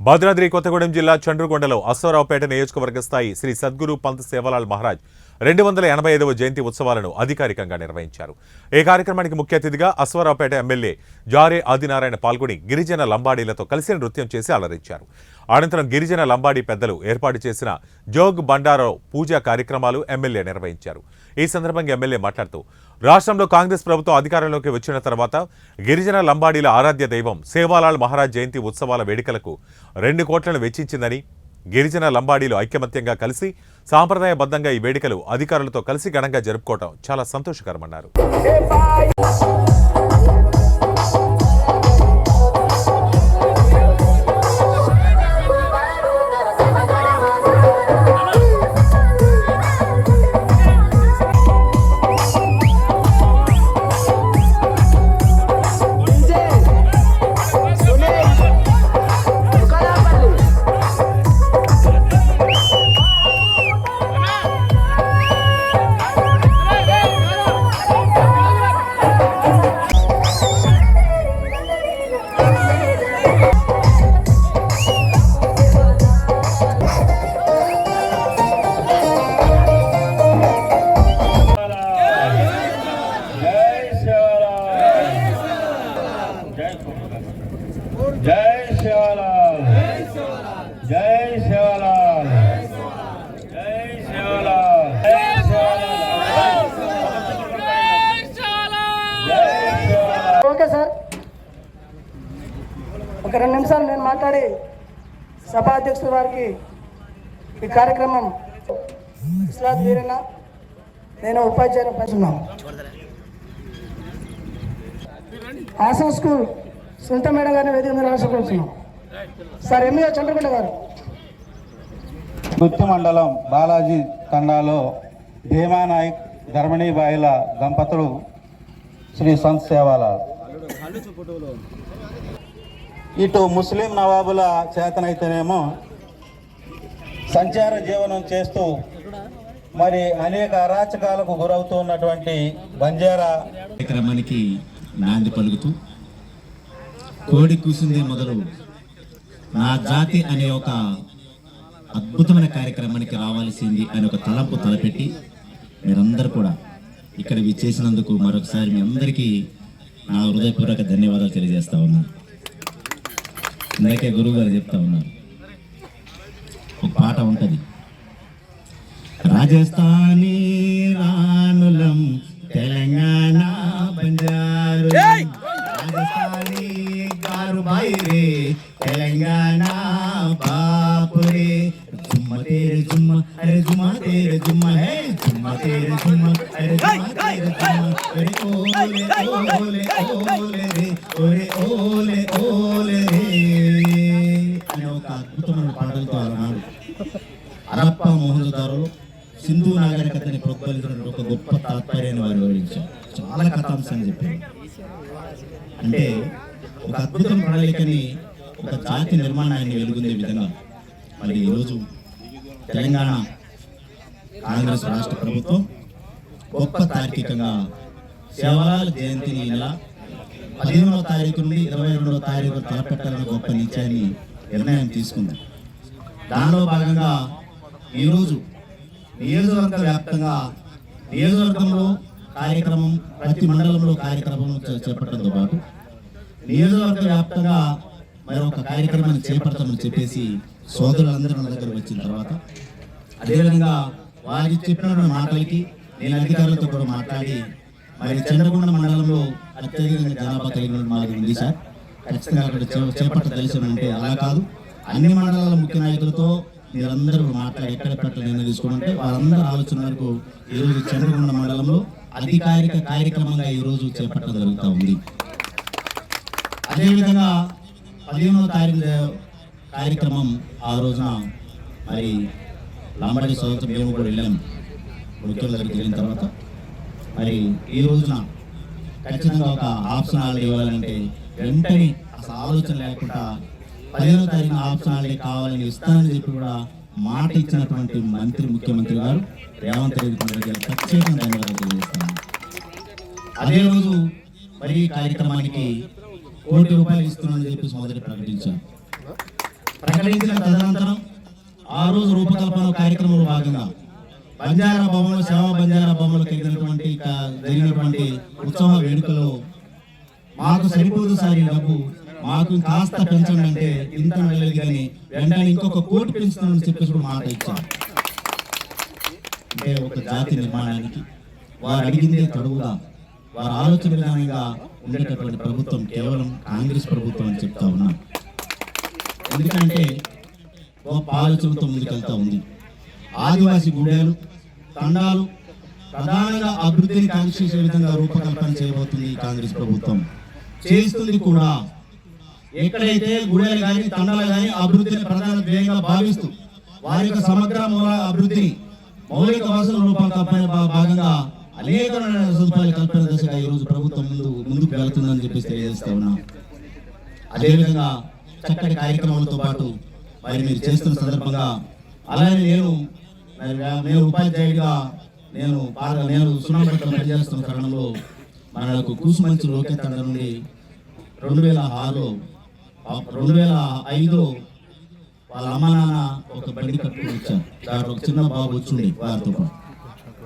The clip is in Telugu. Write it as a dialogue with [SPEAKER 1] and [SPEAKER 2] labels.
[SPEAKER 1] భద్రాద్రి కొత్తగూడెం జిల్లా చండ్రుగొండలో అశ్వారావుపేట నియోజకవర్గ స్థాయి శ్రీ సద్గురు పంత్ సేవలాల్ మహారాజ్ 285వ జయంతి ఉత్సవాలను అధికారికంగా నిర్వహించారు. ఈ కార్యక్రమానికి ముఖ్య అతిథిగా అశ్వారావుపేట ఎమ్మెల్యే జారే ఆదినారాయణ పాల్గొని గిరిజన లంబాడీలతో కలిసి నృత్యం చేసి అలరించారు. అనంతరం గిరిజన లంబాడీ పెద్దలు ఏర్పాటు చేసిన జోగ్ బండారో పూజా కార్యక్రమాలు ఎమ్మెల్యే నిర్వహించారు. ఈ సందర్భంగా ఎమ్మెల్యే మాట్లాడుతూ రాష్ట్రంలో కాంగ్రెస్ ప్రభుత్వం అధికారంలోకి వచ్చిన తర్వాత గిరిజన లంబాడీల ఆరాధ్య దైవం సేవాలాల్ మహారాజ్ జయంతి ఉత్సవాల వేడుకలకు 2 కోట్లను వెచ్చించిందని, గిరిజన లంబాడీలు ఐకమత్యంగా కలిసి సాంప్రదాయబద్ధంగా ఈ వేడుకలు అధికారులతో కలిసి ఘనంగా జరుపుకోవడం చాలా సంతోషకరమన్నారు.
[SPEAKER 2] जय सेवालाल, जय सेवालाल, जय सेवालाल, जय सेवालाल.
[SPEAKER 3] ఓకే సార్, ఒక 2 నిమిషాలు నేను మాట్లాడి సభా అధ్యక్షుల వారికి ఈ కార్యక్రమం ఇస్లాత్ వీరన్న నేను ఉపాధ్యాయులు పంచున్నాను. ఆసం స్కూల్ సుంత మేడం గారిని వేదిక మీద రాసుకోవాల్సినాం. సార్ ఎంఏ చంద్రగొండ గారు.
[SPEAKER 4] గుత్తి మండలం బాలాజీ తండాలో భీమానాయక్ ధర్మణీబాయిల దంపతులు శ్రీ సంత్ సేవాలాల్. ఇటు ముస్లిం నవాబుల చేతనైతేనేమో సంచార జీవనం చేస్తూ మరి అనేక అరాచకాలకు గురవుతున్నటువంటి బంజారా
[SPEAKER 5] కార్యక్రమానికి నాంది పలుకుతూ కోడి కూసిందే మొదలు నా జాతి అనే ఒక అద్భుతమైన కార్యక్రమానికి రావాల్సింది అనే ఒక తలంపు తలపెట్టి మీరందరూ కూడా ఇక్కడ విచ్చేసినందుకు మరొకసారి మీ అందరికీ నా హృదయపూర్వక ధన్యవాదాలు తెలియజేస్తా ఉన్నాను. ఇందాకే గురువు గారు చెప్తా ఉన్నారు, ఒక పాట ఉంటుంది, రాజస్థానీ రానులం తెలంగాణ బంజారు రాజస్థానీ గారు బాయిరే తెలంగాణ బాపురే జుమ్మ తేరే జుమ్మ అరే జుమ్మ తేరే జుమ్మ హే జుమ్మ తేరే జుమ్మ అరే జుమ్మ తేరే జుమ్మ అరే ఓలే ఓలే ఓలే రే ఒరే ఓలే ఓలే రే అనే ఒక అద్భుతమైన పాటలతో అలనాడు హరప్పా మొహంజదారులు సింధు నాగరికతని ప్రొద్బలించిన ఒక గొప్ప తాత్పర్యాన్ని వారు వివరించారు. చాలా కథాంశాన్ని చెప్పారు. అంటే ఒక అద్భుతం ప్రణాళికని, ఒక జాతి నిర్మాణాన్ని వెలుగొందే విధంగా మరి ఈరోజు తెలంగాణ కాంగ్రెస్ రాష్ట్ర ప్రభుత్వం గొప్ప తార్కికంగా సేవాలాల్ జయంతిని నెల 15వ తారీఖు నుండి 22వ తారీఖు తలపెట్టాలని గొప్ప నిర్ణయం తీసుకుంది. దానిలో భాగంగా ఈరోజు నియోజకవర్గ వ్యాప్తంగా నియోజకవర్గంలో కార్యక్రమం, ప్రతి మండలంలో కార్యక్రమం చేపట్టడంతో పాటు నియోజకవర్గ వ్యాప్తంగా మరి ఒక కార్యక్రమాన్ని చేపడతామని చెప్పేసి సోదరులందరూ మన దగ్గర వచ్చిన తర్వాత అదేవిధంగా వారి చెప్పిన మాటలకి నేను అధికారులతో కూడా మాట్లాడి మరి చంద్రగొండ మండలంలో అత్యధికంగా జనాభా కలిగిన మాది ఉంది సార్, ఖచ్చితంగా అక్కడ చేపట్టదలిసామంటే అలా కాదు, అన్ని మండలాల ముఖ్య నాయకులతో మీరందరూ మాట్లాడి ఎక్కడ పెట్టాలి నిర్ణయం తీసుకోమంటే వారందరూ ఆలోచన వరకు ఈరోజు చంద్రగొండ మండలంలో అధికారిక కార్యక్రమంగా ఈరోజు చేపట్టడం జరుగుతూ ఉంది. అదేవిధంగా 15వ తారీఖు కార్యక్రమం ఆ రోజున మరి లంబాడీ సోదరులతో మేము కూడా వెళ్ళాము. ముఖ్యుల దగ్గరికి వెళ్ళిన తర్వాత మరి ఈ రోజున ఖచ్చితంగా ఒక ఆప్షన్ హాలిడే ఇవ్వాలంటే వెంటనే అసలు ఆలోచన లేకుండా 15వ తారీఖున ఆప్షన్ హాలిడే కావాలని ఇస్తానని చెప్పి కూడా మాట ఇచ్చినటువంటి ముఖ్యమంత్రి గారు రేవంత్ రెడ్డి గారు ప్రత్యేకంగా ధన్యవాదాలు తెలియజేస్తాను. అదే రోజు మరి ఈ కార్యక్రమానికి ₹1 కోటి ఇస్తున్నానని చెప్పేసి మొదటి ప్రకటించారు. ప్రకటించిన తదనంతరం ఆ రోజు రూపకల్పన కార్యక్రమంలో భాగంగా బంజారా భవన్లో సేవా బంజారా భవన్లో జరిగినటువంటి ఉత్సవ వేడుకలో మాకు సరిపోదు సార్ ఈ డబ్బు, మాకు కాస్త పెంచండి అంటే ఇంత వెళ్ళదు కానీ వెంటనే ఇంకొక 1 కోటి పెంచుతామని చెప్పేసి కూడా మాట ఇచ్చాం. అంటే ఒక జాతి నిర్మాణానికి వారు అడిగిందే తడుగుదాం, వారి ఆలోచన విధానంగా ఉండేటటువంటి ప్రభుత్వం కేవలం కాంగ్రెస్ ప్రభుత్వం అని చెప్తా ఉన్నాం. ఎందుకంటే గొప్ప ఆలోచనతో ముందుకెళ్తా ఉంది. ఆదివాసీ గుడేలు తండాలు ప్రధానంగా అభివృద్ధిని కాంక్షించే విధంగా రూపకల్పన చేయబోతుంది ఈ కాంగ్రెస్ ప్రభుత్వం. చేస్తుంది కూడా. ఎక్కడైతే గుడేలు కానీ తండాలు కానీ అభివృద్ధిని ప్రధాన ధ్యేయంగా భావిస్తూ వారి యొక్క సమగ్ర అభివృద్ధిని మౌలిక వసతుల రూపకల్పన భాగంగా అనేక సదుపాయాల కల్పన దశగా ఈరోజు ప్రభుత్వం ముందుకు వెళుతుందని చెప్పేసి తెలియజేస్తా ఉన్నాం. అదేవిధంగా చక్కటి కార్యక్రమాలతో పాటు మరి మీరు చేస్తున్న సందర్భంగా అలానే నేను ఉపాధ్యాయుడిగా నేను సున్నాపేటలో పనిచేస్తున్న తరుణంలో మనకు కూసుమంచి లోకేత్ తండ నుండి 2005లో వాళ్ళ అమ్మ నాన్న ఒక బండి కట్టుకుని వచ్చారు. దాంట్లో ఒక చిన్న బాబు వచ్చి వారితో పాటు